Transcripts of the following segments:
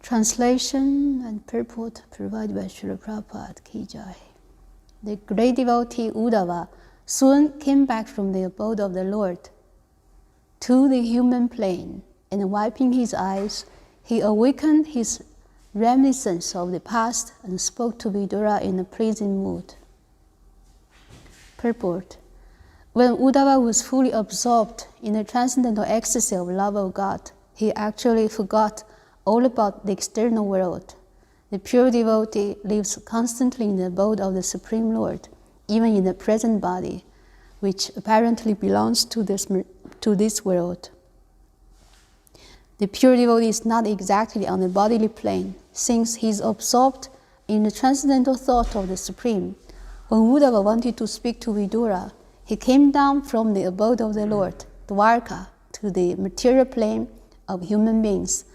Translation and purport provided by Srila Prabhupada Ki Jai. The great devotee Uddhava soon came back from the abode of the Lord to the human plane, and wiping his eyes, he awakened his reminiscence of the past and spoke to Vidura in a pleasing mood. Purport. When Uddhava was fully absorbed in the transcendental ecstasy of love of God, he actually forgot all about the external world. The pure devotee lives constantly in the abode of the Supreme Lord, even in the present body, which apparently belongs to this world. The pure devotee is not exactly on the bodily plane, since he is absorbed in the transcendental thought of the Supreme. When Uddhava wanted to speak to Vidura, he came down from the abode of the Lord, Dwarka, to the material plane of human beings.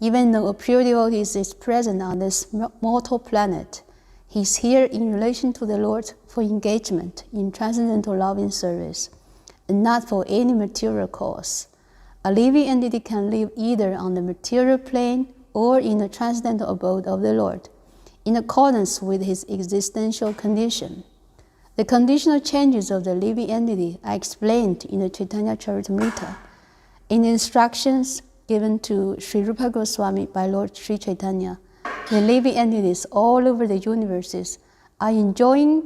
Even though a pure devotee is present on this mortal planet, he is here in relation to the Lord for engagement in transcendental loving service, and not for any material cause. A living entity can live either on the material plane or in the transcendental abode of the Lord, in accordance with his existential condition. The conditional changes of the living entity are explained in the Chaitanya Charitamrita. In the instructions given to Sri Rupa Goswami by Lord Sri Chaitanya, the living entities all over the universes are enjoying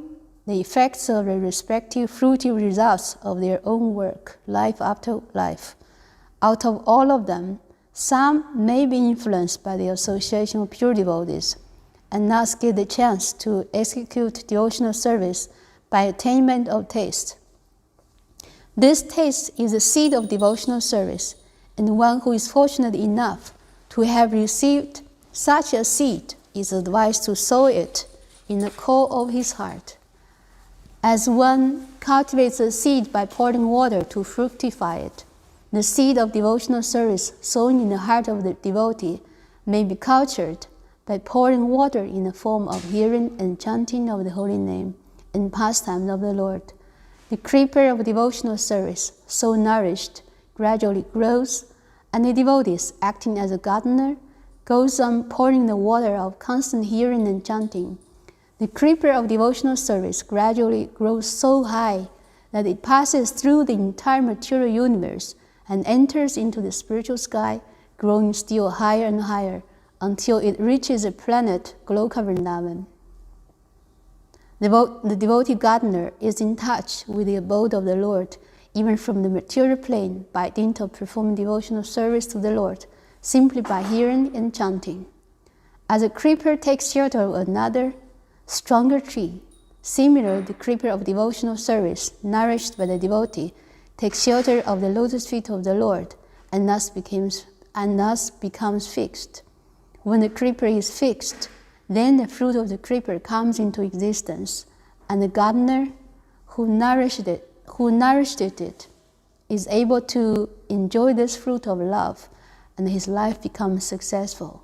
the effects of the respective fruitive results of their own work, life after life. Out of all of them, some may be influenced by the association of pure devotees, and thus get the chance to execute devotional service by attainment of taste. This taste is the seed of devotional service, and one who is fortunate enough to have received such a seed is advised to sow it in the core of his heart. As one cultivates a seed by pouring water to fructify it, the seed of devotional service sown in the heart of the devotee may be cultured by pouring water in the form of hearing and chanting of the holy name and pastimes of the Lord. The creeper of devotional service, so nourished, gradually grows, and the devotees, acting as a gardener, goes on pouring the water of constant hearing and chanting. The creeper of devotional service gradually grows so high that it passes through the entire material universe and enters into the spiritual sky, growing still higher and higher until it reaches the planet Goloka Vrindavan. The devotee gardener is in touch with the abode of the Lord, even from the material plane, by dint of performing devotional service to the Lord, simply by hearing and chanting. As a creeper takes shelter of another, stronger tree, similarly the creeper of devotional service, nourished by the devotee, takes shelter of the lotus feet of the Lord, and thus becomes fixed. When the creeper is fixed, then the fruit of the creeper comes into existence, and the gardener who nourished it is able to enjoy this fruit of love, and his life becomes successful.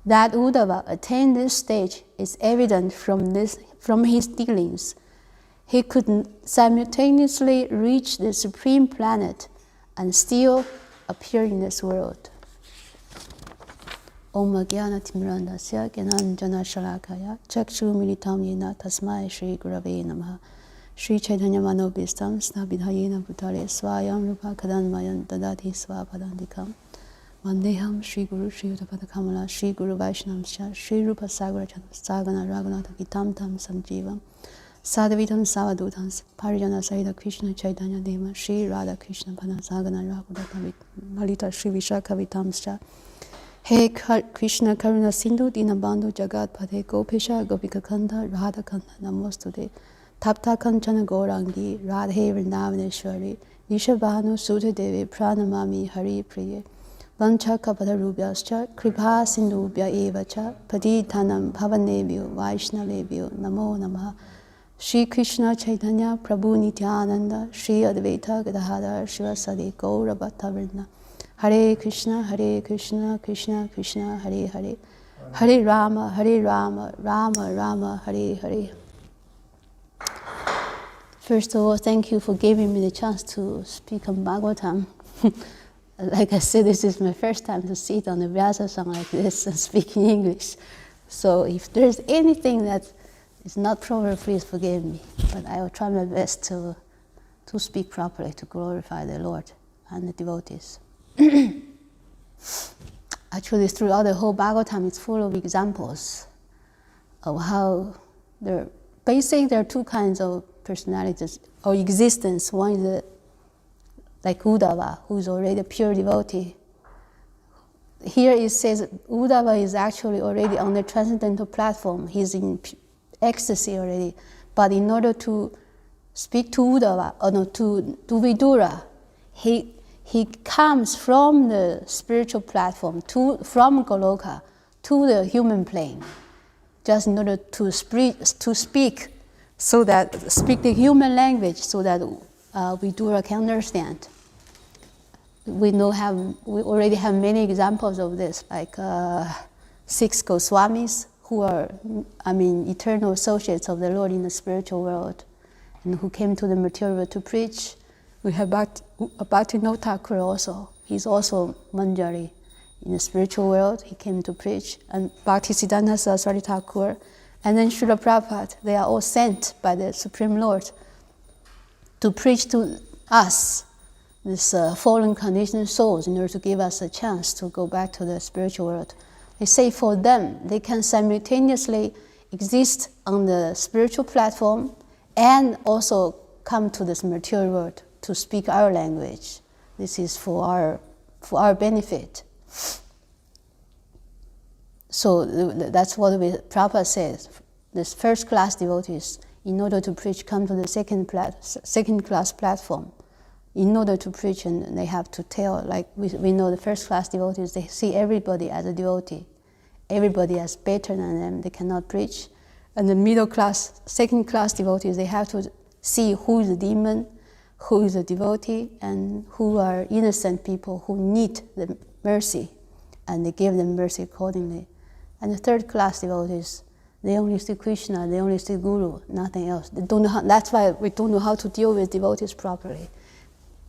That Uddhava attained this stage is evident from his dealings. He could simultaneously reach the supreme planet and still appear in this world. Om Jnana Timirandasya Jnananjana Shalakaya Chakshu Militam Yena Tasmai Shri Gurave Namaha Shri Chaitanya Manobhistam Snabhidhayena Bhutale Swayam Rupa Kadanmayan Dadati Swapadandikam Vandeham Shri Guru Shri Uttapada Kamala Shri Guru Vaishnamscha Shri Rupa Sagara Sagana Raghunatha Vitam Tam Samjivam Sadhavitam Savadutam Parijana Sahita Krishna Chaitanya Deva Shri Radha Krishna Pada Sagana Raghunatha Malita Shri Vishaka Vitamscha He Krishna Karuna Sindhu Dinabandhu Jagat Pate Gopisha Gopika Kanda Radha Kanda Namostude Tapta Kanchana Gaurangi Radhe Vrindavaneshwari Nishabhanu Sudha Devi Pranamami Hari Priye Vancha Kapada Rubhyascha Kripa Sindhubhya Evacha Padithanam Bhavanebhyo Vaishnavebhyo Namo Namaha Shri Krishna Chaitanya Prabhu Nityananda Shri Advaita Gadadhara Shivasadi Gaura Bhattavrinda Hare Krishna, Krishna Krishna, Hare Hare, Hare Rama, Rama Rama, Hare Hare. First of all, thank you for giving me the chance to speak on Bhagavatam. like I said, this is my first time to sit on a Vyasa-sang like this and speak in English. So if there's anything that is not proper, please forgive me. But I will try my best to speak properly, to glorify the Lord and the devotees. Actually, throughout the whole Bhagavatam, it's full of examples of how there are two kinds of personalities or existence. One is like Uddhava, who is already a pure devotee. Here it says Uddhava is actually already on the transcendental platform. He's in ecstasy already. But in order to speak to Uddhava, or no, to Vidura, he comes from the spiritual platform, from Goloka to the human plane, just in order to speak the human language so that Vidura can understand. We already have many examples of this, like 6 Goswamis who are, eternal associates of the Lord in the spiritual world, and who came to the material world to preach. We have Bhaktivinoda Thakur also. He's also Manjari in the spiritual world. He came to preach. And Bhaktisiddhanta Saraswati Thakur and then Srila Prabhupada, they are all sent by the Supreme Lord to preach to us, these fallen conditioned souls, in order to give us a chance to go back to the spiritual world. They say for them, they can simultaneously exist on the spiritual platform and also come to this material world to speak our language. This is for our benefit. So that's what Prabhupada says. This first-class devotees, in order to preach, come to the second-class platform. In order to preach, and they have to tell, like we know the first-class devotees, they see everybody as a devotee. Everybody as better than them, they cannot preach. And the middle-class, second-class devotees, they have to see who is a demon, who is a devotee, and who are innocent people who need the mercy, and they give them mercy accordingly. And the third-class devotees, they only see Krishna, they only see Guru, nothing else. They don't know that's why we don't know how to deal with devotees properly,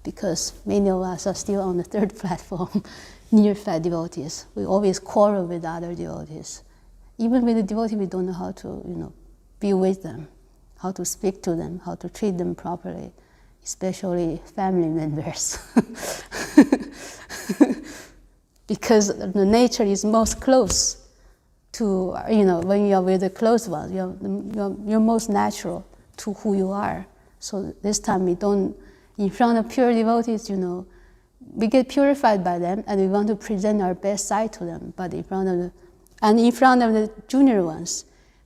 because many of us are still on the third platform, near-fat devotees. We always quarrel with other devotees. Even with the devotee, we don't know how to, be with them, how to speak to them, how to treat them properly, especially family members. Because the nature is most close to, when you are with the close ones, you're most natural to who you are. So this time we don't, in front of pure devotees, we get purified by them and we want to present our best side to them. But in front of the junior ones,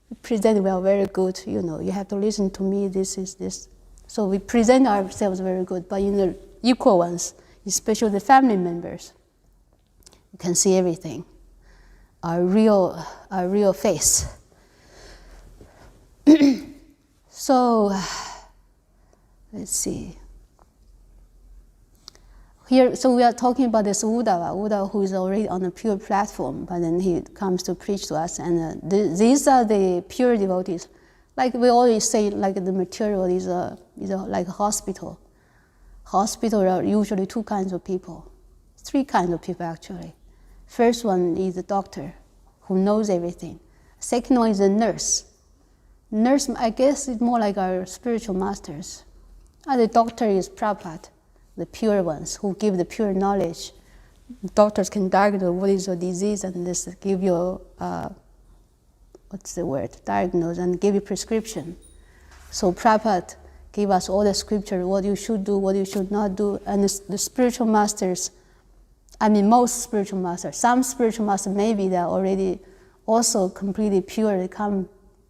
we present we are very good, you have to listen to me, this is this. So we present ourselves very good, but in the equal ones, especially the family members, you can see everything, our real face. So, let's see. Here, so we are talking about this Uddhava who is already on a pure platform, but then he comes to preach to us, and these are the pure devotees. Like we always say, like the material is like a hospital. Hospital are usually 2 kinds of people, 3 kinds of people actually. First one is the doctor, who knows everything. Second one is a nurse. Nurse, I guess, is more like our spiritual masters. And the doctor is Prabhupada, the pure ones who give the pure knowledge. Doctors can diagnose what is your disease and this give you diagnose and give you prescription. So Prabhupada gave us all the scripture, what you should do, what you should not do. And the spiritual masters, most spiritual masters, some spiritual masters maybe they're already also completely pure. They come,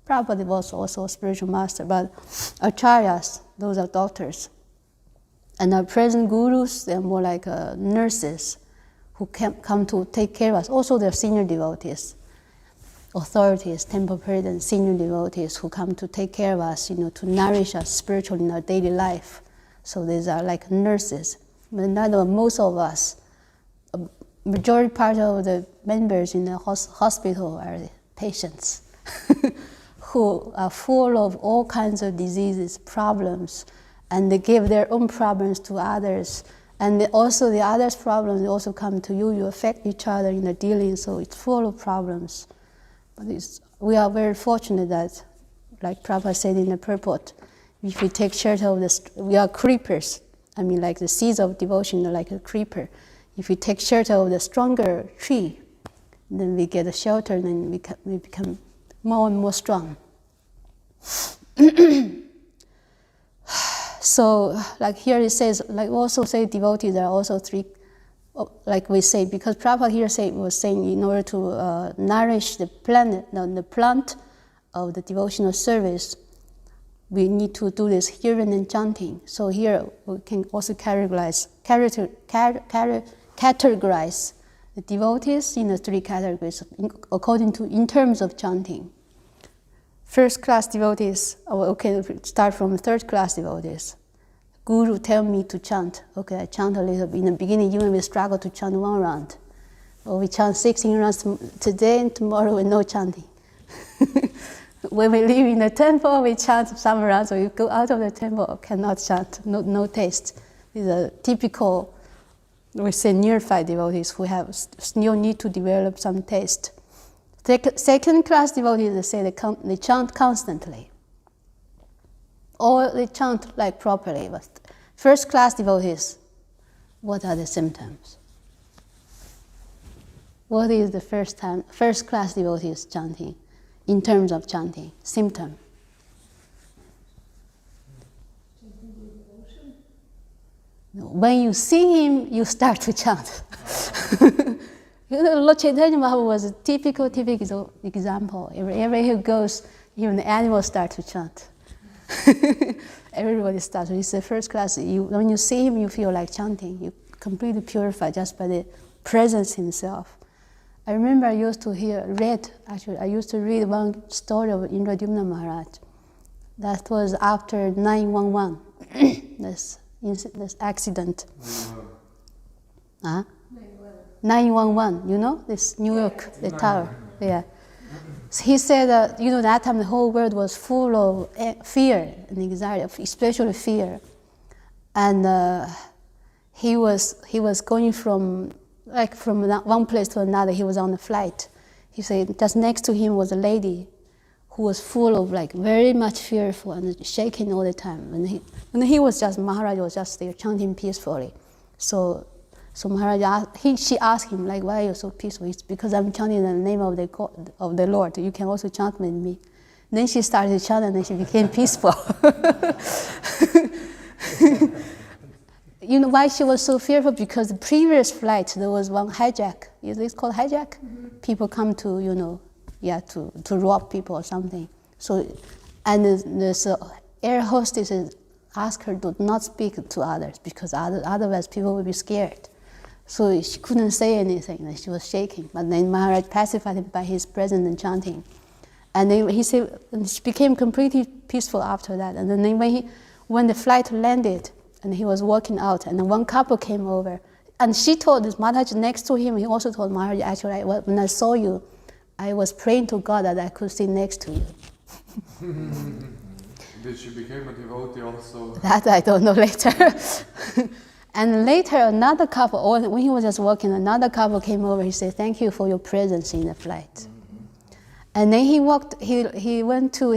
Prabhupada was also a spiritual master, but acharyas, those are doctors. And our present gurus, they're more like nurses who come to take care of us. Also, they're senior devotees, authorities, temple presidents, senior devotees who come to take care of us, to nourish us spiritually in our daily life. So these are like nurses. But most of us, a majority part of the members in the hospital are patients who are full of all kinds of diseases, problems, and they give their own problems to others, And also the others' problems, they also come to you. You affect each other in the dealing, so it's full of problems. But we are very fortunate that, like Prabhupada said in the purport, if we take shelter of we are creepers. I mean, like the seeds of devotion are like a creeper. If we take shelter of the stronger tree, then we get a shelter, and then we become more and more strong. So, like here it says, like also say devotees, there are also three, like we say, because Prabhupada here was saying in order to nourish the plant of the devotional service, we need to do this hearing and chanting. So here we can also categorize the devotees in the three categories in terms of chanting. First class devotees, okay, start from third class devotees. Guru tell me to chant. Okay, I chant a little bit. In the beginning, even we struggle to chant one round. Or we chant 16 rounds today and tomorrow with no chanting. When we live in the temple, we chant some rounds. When we go out of the temple, cannot chant, no taste. These are typical, we say, neophyte devotees who still need to develop some taste. Second class devotees, they say they chant constantly. Or they chant like properly. But first class devotees, what are the symptoms? What is the first class devotees chanting? In terms of chanting, symptom. No, when you see him, you start to chant. Lord Chaitanya Mahaprabhu was a typical example. Everywhere he goes, even the animals start to chant. Everybody starts. It's the first class. When you see him, you feel like chanting. You completely purified just by the presence himself. I remember I used to read one story of Indradumna Maharaj. That was after 9/11, this accident. 9/11, you know, this New York, the tower. Yeah. So he said that, that time the whole world was full of fear and anxiety, especially fear. And he was going from one place to another. He was on a flight. He said just next to him was a lady who was full of very much fearful and shaking all the time. And Maharaj was just there chanting peacefully. So Maharaj she asked him why are you so peaceful? It's because I'm chanting the name of the Lord. You can also chant with me. And then she started to chant, and then she became peaceful. You know why she was so fearful? Because the previous flight there was one hijack. Is it called hijack? Mm-hmm. People come to to rob people or something. So, and this air hostesses asked her to not speak to others because otherwise people would be scared. So she couldn't say anything, and she was shaking. But then Maharaj pacified him by his presence and chanting. And then he said, and she became completely peaceful after that. And then when the flight landed, and he was walking out, and then one couple came over, and she told this Maharaj next to him. He also told Maharaj, actually, when I saw you, I was praying to God that I could sit next to you. Did she become a devotee also? That I don't know later. And later, another couple, or when he was just walking, another couple came over. He said, "Thank you for your presence in the flight." Mm-hmm. And then he walked. He went to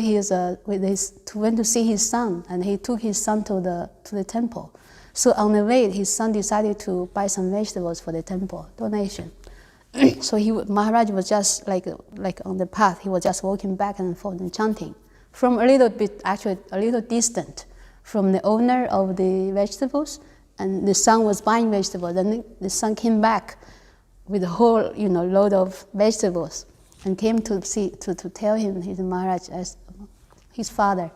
went to see his son, and he took his son to the temple. So on the way, his son decided to buy some vegetables for the temple donation. So Maharaj was just like on the path. He was just walking back and forth and chanting from a little distant from the owner of the vegetables. And the son was buying vegetables, and the son came back with a whole, load of vegetables, and came to tell him, his Maharaj, as his father.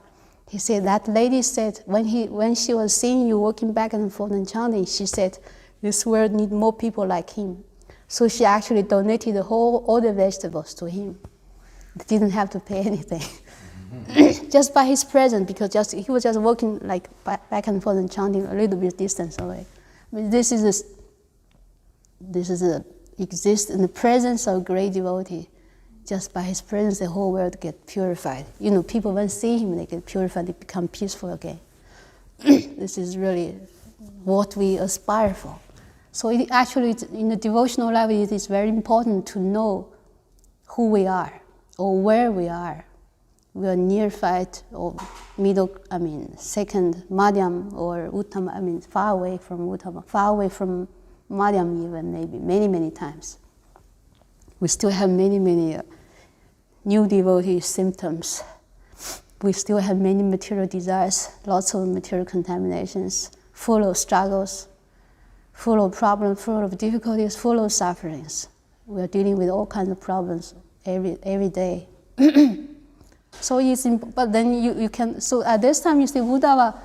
He said that lady said when she was seeing you walking back and forth and chanting, she said this world needs more people like him. So she actually donated all the vegetables to him. They didn't have to pay anything. Just by his presence, because he was just walking back and forth and chanting a little bit distance away. But this exists in the presence of great devotee. Just by his presence, the whole world get purified. People when see him, they get purified, they become peaceful again. This is really what we aspire for. So it actually, in the devotional life, it is very important to know who we are or where we are. We are neophyte or second, madhyam or uttama, far away from uttama, far away from madhyam even, maybe, many, many times. We still have many, many new devotee symptoms. We still have many material desires, lots of material contaminations, full of struggles, full of problems, full of difficulties, full of sufferings. We are dealing with all kinds of problems every day. So but then you can, so at this time you see Uddhava,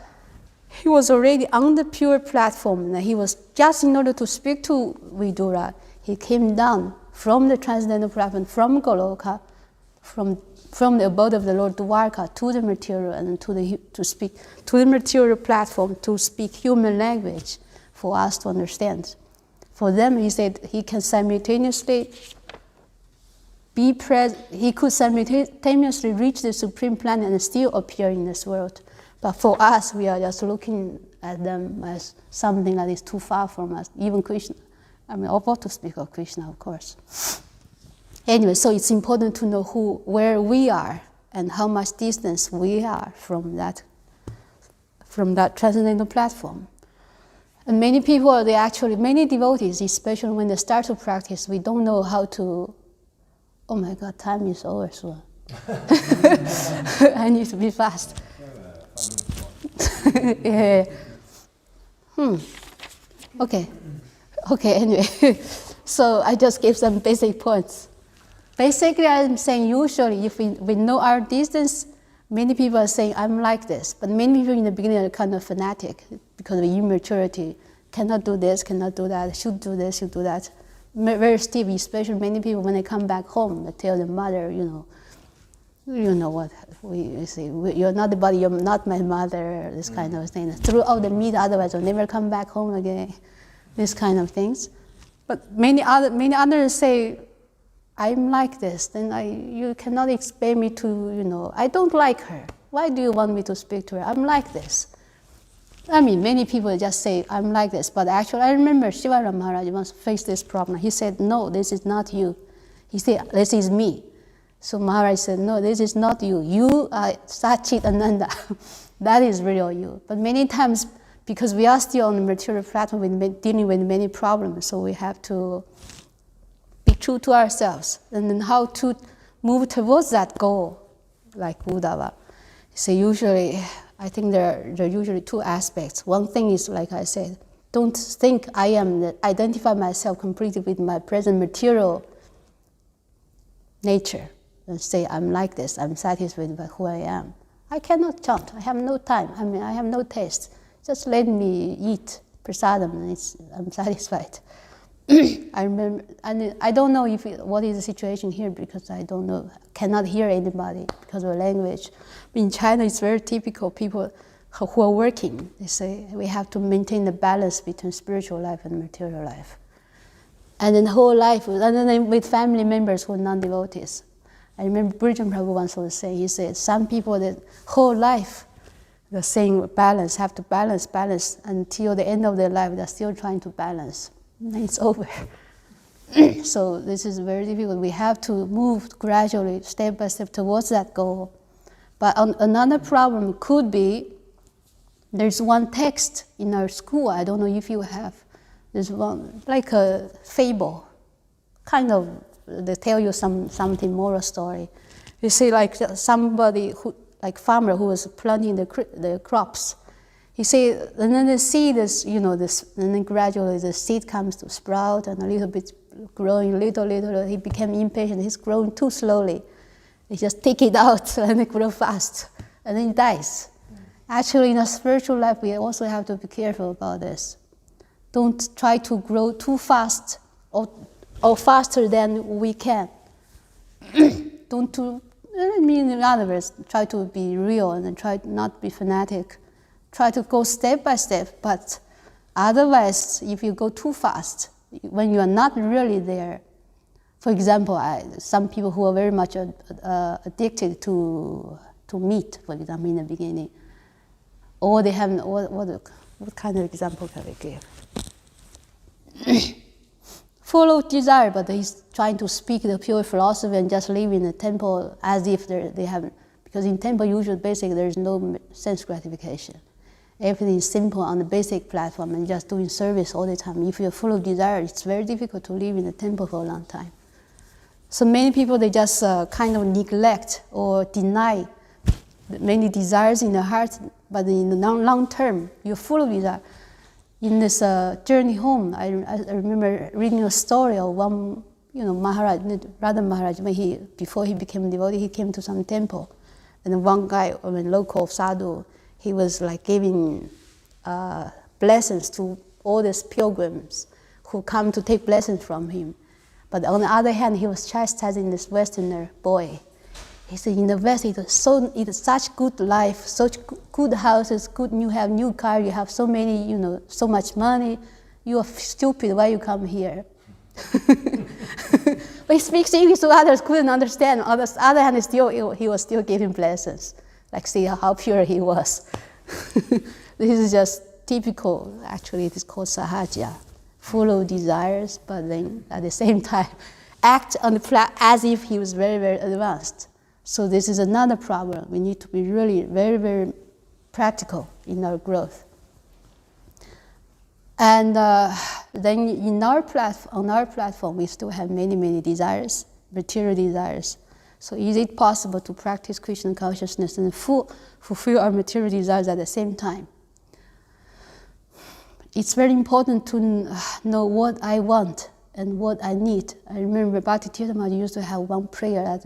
he was already on the pure platform. And he was just in order to speak to Vidura, he came down from the transcendental platform, from Goloka, from the abode of the Lord Dwarka to the material and to speak to the material platform to speak human language for us to understand. For them, he said he can simultaneously be present. He could simultaneously reach the supreme planet and still appear in this world. But for us, we are just looking at them as something that is too far from us. Even Krishna. About to speak of Krishna, of course. Anyway, so it's important to know where we are and how much distance we are from that transcendental platform. And many people, many devotees, especially when they start to practice, we don't know how to. Oh my God, time is over soon. I need to be fast. Yeah. Okay, anyway. So I just gave some basic points. Basically, I'm saying usually if we know our distance, many people are saying, I'm like this. But many people in the beginning are kind of fanatic because of immaturity. Cannot do this, cannot do that, should do this, should do that. Very stiff, especially many people when they come back home, they tell their mother, you know what we say, you're not the body, you're not my mother, this kind of thing. Throw out the meat, otherwise you'll never come back home again, this kind of things. But many others say, I'm like this, then you cannot expect me to, I don't like her. Why do you want me to speak to her? I'm like this. Many people just say, I'm like this, but actually I remember Shivaram Maharaj once faced this problem. He said, no, this is not you. He said, this is me. So Maharaj said, no, this is not you. You are Satchit Ananda. That is real you. But many times, because we are still on the material platform, we're dealing with many problems, so we have to be true to ourselves. And then how to move towards that goal, like Uddhava. So usually, I think there are usually two aspects. One thing is, like I said, don't think identify myself completely with my present material nature and say, I'm like this, I'm satisfied with who I am. I cannot chant, I have no time, I have no taste. Just let me eat prasadam and I'm satisfied. I remember, and I don't know what is the situation here because I don't know, cannot hear anybody because of language. In China, it's very typical. People who are working, they say we have to maintain the balance between spiritual life and material life. And then whole life, and then with family members who are non-devotees. I remember Brijan Prabhu once was saying, he said, some people that whole life, they're saying balance, have to balance, until the end of their life, they're still trying to balance. And it's over. So this is very difficult. We have to move gradually, step by step, towards that goal. But another problem could be, there's one text in our school, I don't know if you have, there's one, like a fable, kind of, they tell you something moral story. You see, like somebody like farmer who was planting the crops. He said, and then the seed is, and then gradually the seed comes to sprout and a little bit growing, little. He became impatient. He's growing too slowly. He just take it out and it grow fast, and then it dies. Actually, in a spiritual life, we also have to be careful about this. Don't try to grow too fast or faster than we can. In other words, try to be real and try not be fanatic. Try to go step by step, but otherwise, if you go too fast, when you are not really there, for example, some people who are very much addicted to meat, for example, in the beginning, or they have What kind of example can we give? Full of desire, but he's trying to speak the pure philosophy and just live in a temple as if they have, because in temple usually basically there's no sense gratification. Everything is simple on the basic platform and just doing service all the time. If you're full of desire, it's very difficult to live in a temple for a long time. So many people, they just kind of neglect or deny many desires in the heart, but in the long term, you're full of desire. In this journey home, I remember reading a story of one, Maharaj, Radha Maharaj, before he became a devotee, he came to some temple, and one guy, local sadhu, he was like giving blessings to all these pilgrims who come to take blessings from him. But on the other hand, he was chastising this Westerner boy. He said, in the West, it's such good life, such good houses, you have new car, you have so many, so much money. You are stupid, why you come here? But he speaks English so others couldn't understand. On the other hand, he was still giving blessings. Like, see how pure he was. This is just typical, actually, it is called sahaja, full of desires, but then at the same time, act on the as if he was very, very advanced. So this is another problem. We need to be really very, very practical in our growth. And then on our platform, we still have many, many desires, material desires. So is it possible to practice Krishna consciousness and fulfill our material desires at the same time? It's very important to know what I want and what I need. I remember Bhakti Tirtha used to have one prayer that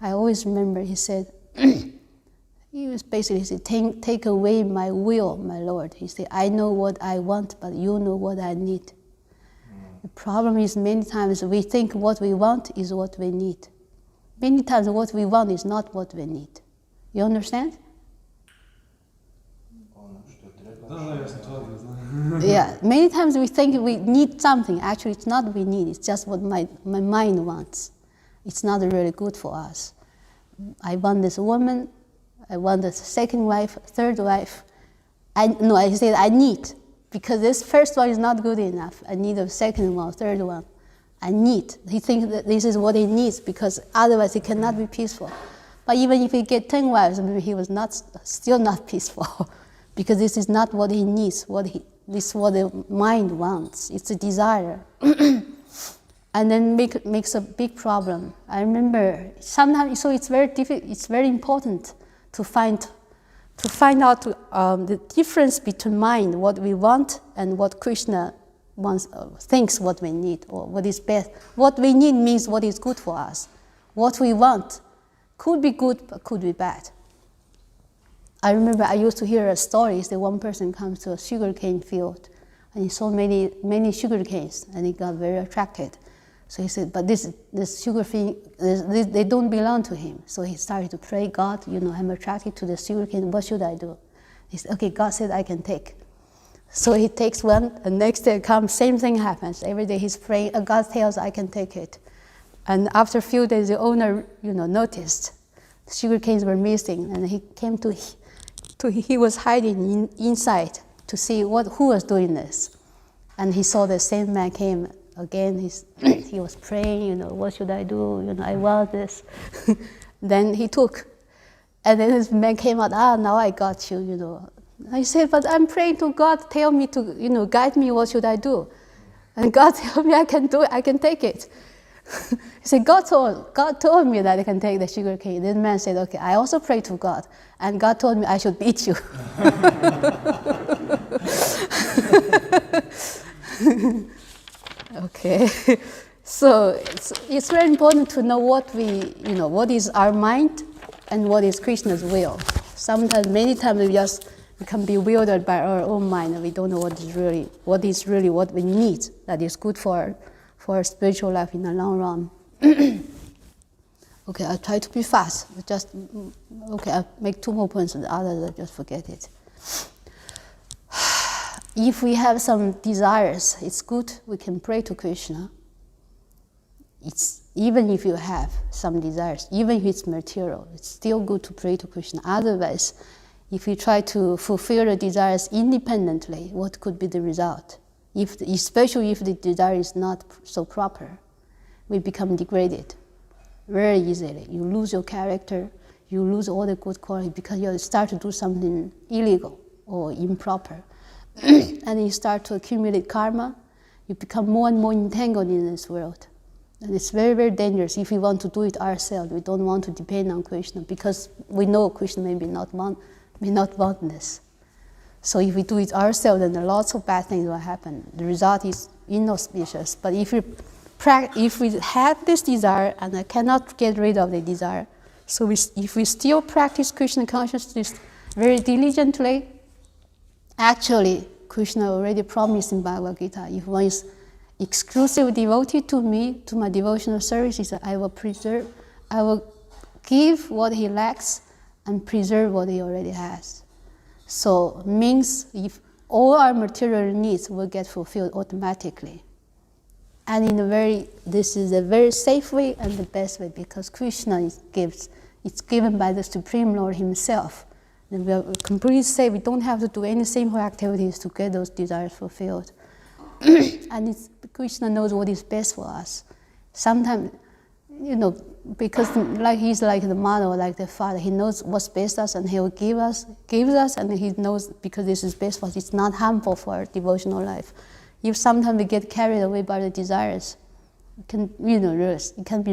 I always remember. He said, take away my will, my Lord. He said, I know what I want, but you know what I need. The problem is many times we think what we want is what we need. Many times what we want is not what we need. You understand? Yeah, many times we think we need something. Actually, it's not what we need. It's just what my mind wants. It's not really good for us. I want this woman. I want a second wife, third wife. I said I need, because this first one is not good enough. I need a second one, third one. I need. He thinks that this is what he needs, because otherwise he cannot be peaceful. But even if he get 10 wives, maybe he was still not peaceful, because this is not what he needs. This is what the mind wants. It's a desire. And then makes a big problem. I remember sometimes, so it's very difficult. It's very important to find out the difference between mind, what we want, and what Krishna thinks what we need, or what is best. What we need means what is good for us. What we want could be good, but could be bad. I remember I used to hear a story that one person comes to a sugarcane field, and he saw many sugar canes, and he got very attracted. So he said, but this sugar cane, they don't belong to him. So he started to pray, God, I'm attracted to the sugar cane. What should I do? He said, okay, God said I can take. So he takes one, and next day comes, same thing happens. Every day he's praying, and God tells I can take it. And after a few days, the owner, noticed the sugar canes were missing, and he came he was hiding inside to see who was doing this. And he saw the same man came again. He was praying, what should I do? I want this. Then he took, and then this man came out, now I got you, I said, but I'm praying to God, tell me to, guide me, what should I do? And God told me I can do it, I can take it. He said, God told me that I can take the sugar cane. This man said, okay, I also prayed to God, and God told me I should beat you. Okay, so it's very important to know what what is our mind and what is Krishna's will. Many times we can be bewildered by our own mind, and we don't know what is really what we need that is good for our spiritual life in the long run. Okay, I'll try to be fast. I'll make 2 more points, and the others I'll just forget it. If we have some desires, it's good, we can pray to Krishna. Even if you have some desires, even if it's material, it's still good to pray to Krishna. Otherwise, If we try to fulfill the desires independently, what could be the result? Especially if the desire is not so proper, we become degraded very easily. You lose your character, you lose all the good quality because you start to do something illegal or improper. And you start to accumulate karma, you become more and more entangled in this world. And it's very, very dangerous if we want to do it ourselves. We don't want to depend on Krishna because we know Krishna may not want this. So if we do it ourselves, then lots of bad things will happen. The result is inauspicious. But if we have this desire and I cannot get rid of the desire, so if we still practice Krishna consciousness very diligently, actually Krishna already promised in Bhagavad-gita, if one is exclusive devotee to me, to my devotional services, I will give what he lacks and preserve what he already has. So means if all our material needs will get fulfilled automatically. And this is a very safe way and the best way because Krishna it's given by the Supreme Lord himself. And we are completely safe. We don't have to do any simple activities to get those desires fulfilled. And Krishna knows what is best for us. Sometimes, because he's like the mother, like the father, he knows what's best for us, and he will gives us, and he knows because this is best for us. It's not harmful for our devotional life. If sometimes we get carried away by the desires, it can be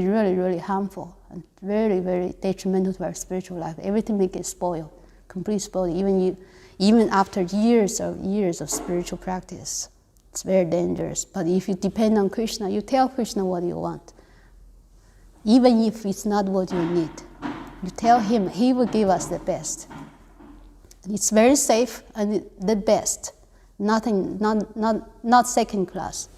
really, really harmful and very, very detrimental to our spiritual life. Everything will get spoiled, completely spoiled. Even after years of spiritual practice. It's very dangerous. But if you depend on Krishna, you tell Krishna what you want. Even if it's not what you need, you tell him, he will give us the best. It's very safe and the best. Nothing, not second class.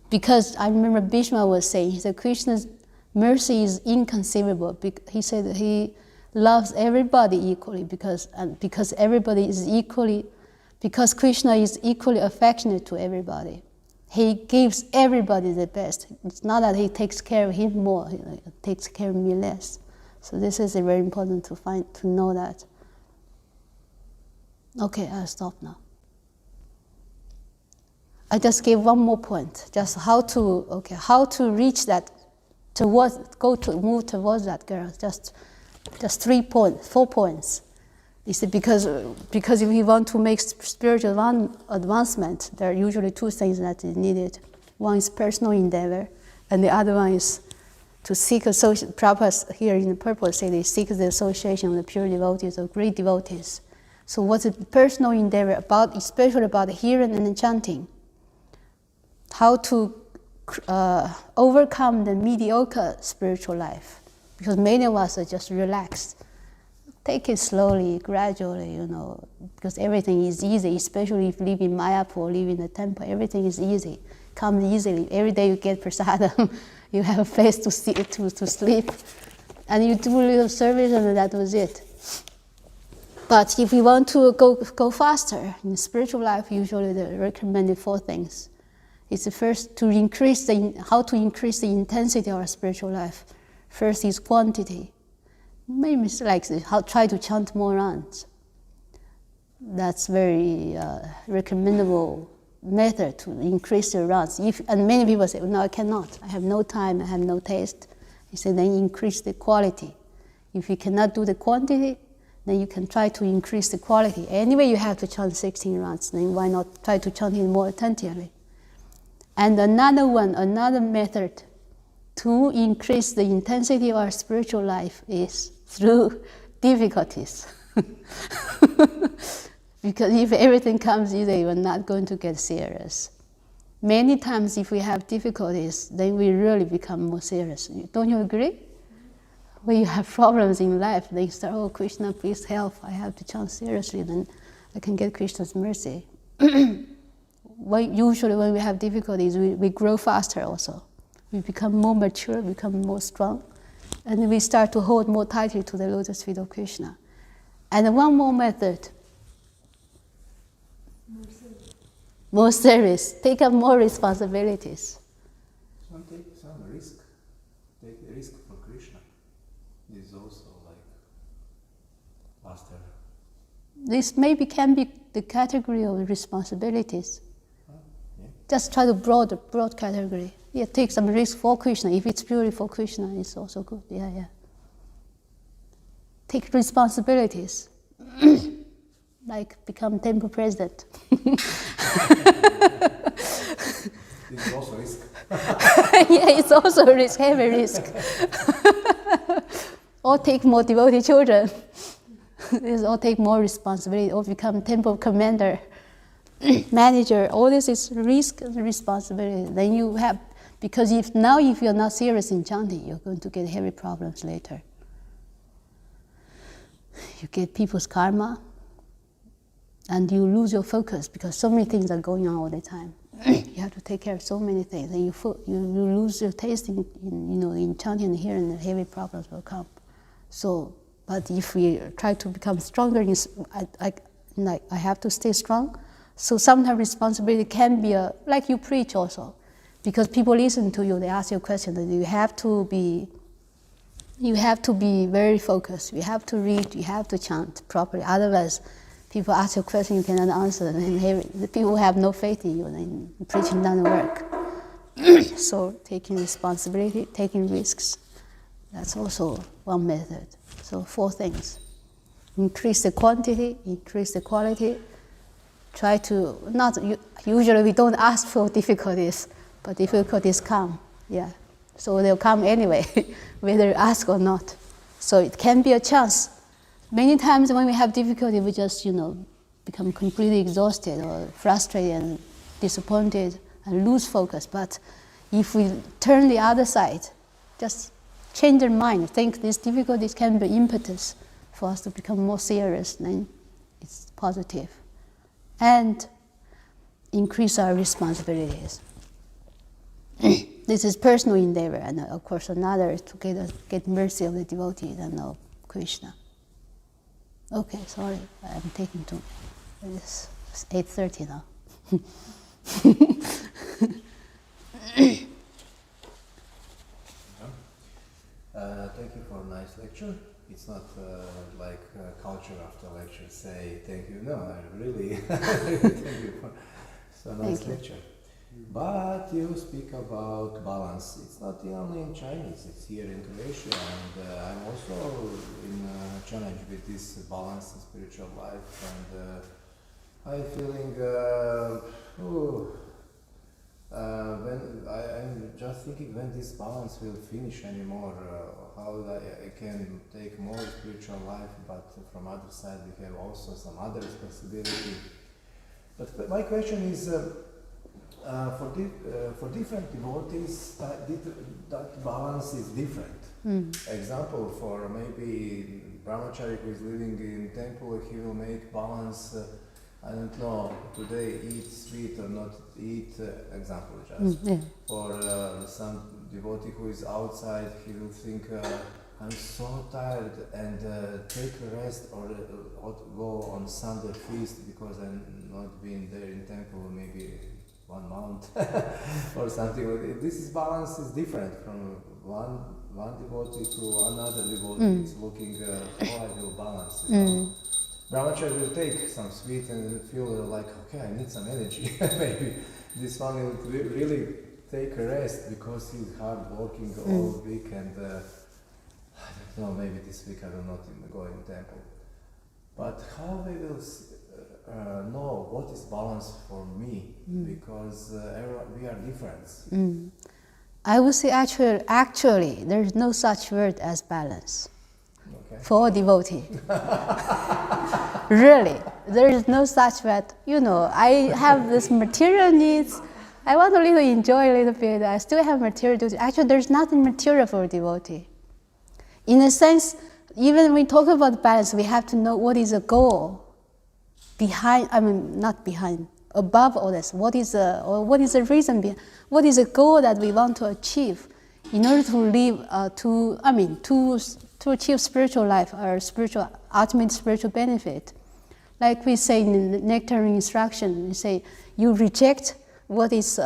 Because I remember Bhishma was saying, he said Krishna's mercy is inconceivable. He said that he loves everybody equally because everybody is equally. Because Krishna is equally affectionate to everybody. He gives everybody the best. It's not that he takes care of him more, he takes care of me less. So this is very important to know that. Okay, I'll stop now. I just gave one more point, just how to reach that, move towards that girl. Just 4 points. He said because if we want to make spiritual advancement, there are usually 2 things that is needed. One is personal endeavor, and the other one is to seek association. Prabhupada here in the purport say they seek the association of the pure devotees, of great devotees. So what's the personal endeavor about, especially about hearing and chanting? How to overcome the mediocre spiritual life, because many of us are just relaxed. Take it slowly, gradually, because everything is easy, especially if you live in Mayapur, live in the temple, everything is easy, comes easily. Every day you get prasadam, you have a place to sleep, and you do a little service and that was it. But if you want to go faster in spiritual life, usually they recommended 4 things. It's the first, how to increase the intensity of our spiritual life. First is quantity. Maybe try to chant more rounds. That's very recommendable method to increase the rounds. And many people say, no, I cannot. I have no time, I have no taste. He said, then increase the quality. If you cannot do the quantity, then you can try to increase the quality. Anyway, you have to chant 16 rounds, then why not try to chant it more attentively? And another method to increase the intensity of our spiritual life is through difficulties. Because if everything comes easy, we're not going to get serious. Many times if we have difficulties, then we really become more serious. Don't you agree? When you have problems in life, then you start, oh, Krishna, please help. I have to chant seriously, then I can get Krishna's mercy. Usually when we have difficulties, we grow faster also. We become more mature, become more strong, and we start to hold more tightly to the lotus feet of Krishna. And one more method. More service. Take up more responsibilities. Take some risk. Take the risk for Krishna. Is also like faster This maybe can be the category of responsibilities. Yeah. Just try to broad category. Yeah, take some risk for Krishna. If it's purely for Krishna, it's also good. Yeah. Take responsibilities. Like become temple president. It's also risk. Yeah, it's also a risk, heavy risk. Or take more devotee children. Or take more responsibility, or become temple commander, manager. All this is risk and responsibility. Then you have, because if you're not serious in chanting, you're going to get heavy problems later. You get people's karma, and you lose your focus because so many things are going on all the time. You have to take care of so many things, and you lose your taste in chanting and hearing, and heavy problems will come. So, but if we try to become stronger, I have to stay strong. So sometimes responsibility can be like you preach also, because people listen to you, they ask you a question, and you have to be very focused. You have to read, you have to chant properly. Otherwise, people ask you a question you cannot answer, and the people have no faith in you, then preaching doesn't work. So taking responsibility, taking risks, that's also one method. So 4 things. Increase the quantity, increase the quality. Try to, usually we don't ask for difficulties, but difficulties come, yeah. So they'll come anyway, whether you ask or not. So it can be a chance. Many times when we have difficulty, we just, become completely exhausted or frustrated and disappointed and lose focus. But if we turn the other side, just change their mind, think these difficulties can be impetus for us to become more serious, then it's positive. And increase our responsibilities. This is personal endeavor, and of course another is to get mercy of the devotees and of Krishna. Okay, sorry, I'm taking too. It's 8:30 now. Thank you for a nice lecture. It's not like culture after lecture say thank you. No, I really thank you for so nice lecture. But you speak about balance. It's not only in Chinese, it's here in Croatia, and I'm also in challenge with this balance in spiritual life, and I'm feeling when I'm just thinking when this balance will finish anymore, how I can take more spiritual life, but from other side we have also some other responsibility. But my question is, for different devotees, that balance is different. Example, for maybe brahmachari who is living in temple, he will make balance. I don't know, today eat sweet or not eat, example just. For some devotee who is outside, he will think, I'm so tired and take a rest or go on Sunday feast because I'm not been there in temple maybe 1 month or something like that. This balance is different from one devotee to another devotee. It's looking how I will balance. Brahmachari will take some sweet and feel like, okay, I need some energy. Maybe this one will really take a rest because he's hard working all week, and I don't know, maybe this week I will not go in temple. But how we will know what is balance for me, because we are different. I would say actually there is no such word as balance. Okay. For a devotee. Really, there is no such word. I have this material needs. I want to enjoy a little bit. I still have material duties. Actually, there's nothing material for a devotee. In a sense, even when we talk about balance, we have to know what is the goal above all this. What is the reason behind? What is the goal that we want to achieve in order to live to achieve spiritual life or ultimate spiritual benefit? Like we say in the nectarian instruction, we say you reject what is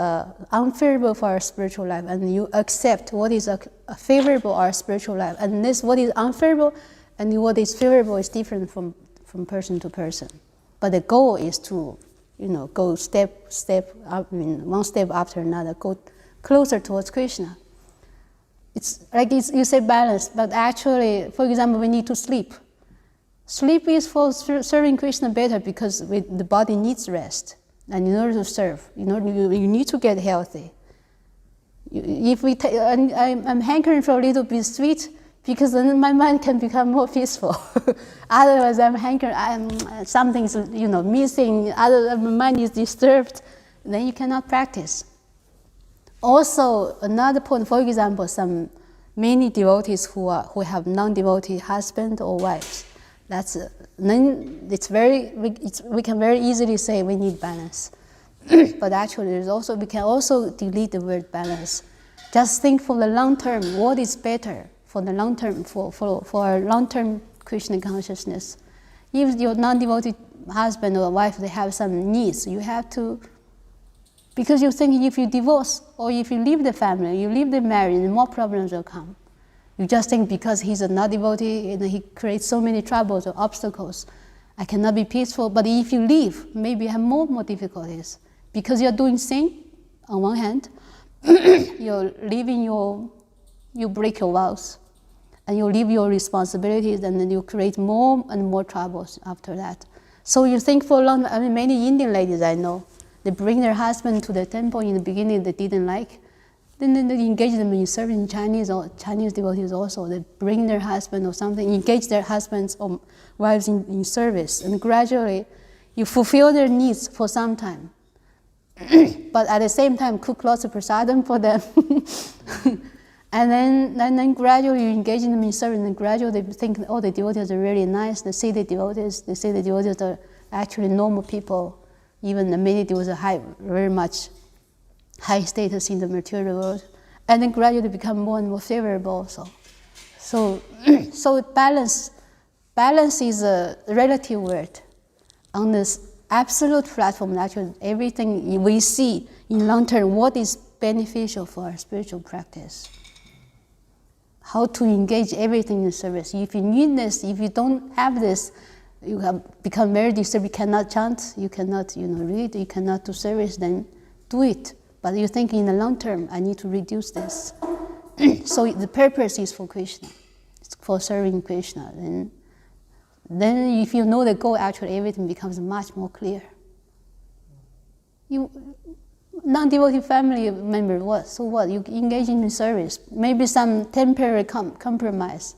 unfavorable for our spiritual life, and you accept what is favorable for our spiritual life. And this, what is unfavorable and what is favorable, is different from from person to person. But the goal is to, go step up, one step after another, go closer towards Krishna. It's like you say balance, but actually, for example, we need to sleep. Sleep is for serving Krishna better because the body needs rest. And in order to serve, you need to get healthy. I'm hankering for a little bit sweet because then my mind can become more peaceful. Otherwise, something's missing. Otherwise, my mind is disturbed. Then you cannot practice. Also, another point, for example, many devotees who have non-devotee husband or wives. Then we can very easily say we need balance. But actually, we can also delete the word balance. Just think for the long term, what is better for the long term, for our long-term Krishna consciousness. If your non-devotee husband or wife, they have some needs, you have to, because you think if you divorce or if you leave the family, you leave the marriage, more problems will come. You just think because he's a non-devotee and he creates so many troubles or obstacles, I cannot be peaceful. But if you leave, maybe you have more difficulties. Because you're doing sin, on one hand, you're leaving you break your vows, and you leave your responsibilities, and then you create more and more troubles after that. So you think for long, many Indian ladies I know, they bring their husband to the temple in the beginning they didn't like, then they engage them in serving Chinese devotees also. They bring their husband or something, engage their husbands or wives in service, and gradually you fulfill their needs for some time. But at the same time, cook lots of prasadam for them. And then gradually you engage them in service, and gradually they think, oh, the devotees are really nice. They say the devotees are actually normal people. Even the many devotees are very much high status in the material world. And then gradually become more and more favorable also. So balance is a relative word. On this absolute platform, actually, everything we see in long term, what is beneficial for our spiritual practice. How to engage everything in service. If you need this, if you don't have this, you have become very disturbed. You cannot chant, you cannot read, you cannot do service, then do it. But you think in the long term, I need to reduce this. So the purpose is for Krishna. It's for serving Krishna. Then if you know the goal, actually everything becomes much more clear. Non-devotee family member, what? So what? You engage in service. Maybe some temporary compromise.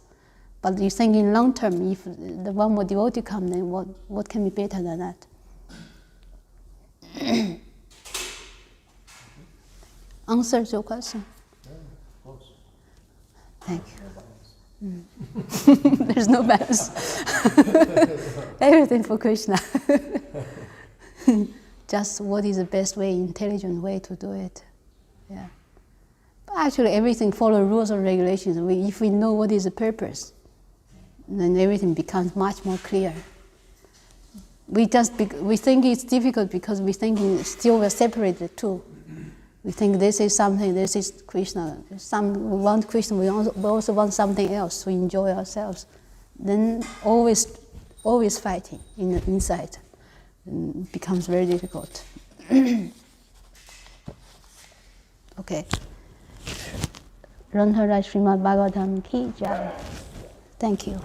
But you think in long term, if the one more devotee comes, then what can be better than that? Answers your question? Yeah, of course. Thank you. There's no balance. Everything for Krishna. Just what is the best way, intelligent way to do it. Yeah. But actually, everything follows rules and regulations. If we know what is the purpose, then everything becomes much more clear. We think it's difficult because we think still we're separated too. We think this is something, this is Krishna. We want Krishna, we also want something else to enjoy ourselves. Then always fighting inside. It becomes very difficult. Okay. Rantharai Srimad Bhagavatam ki jai. Thank you.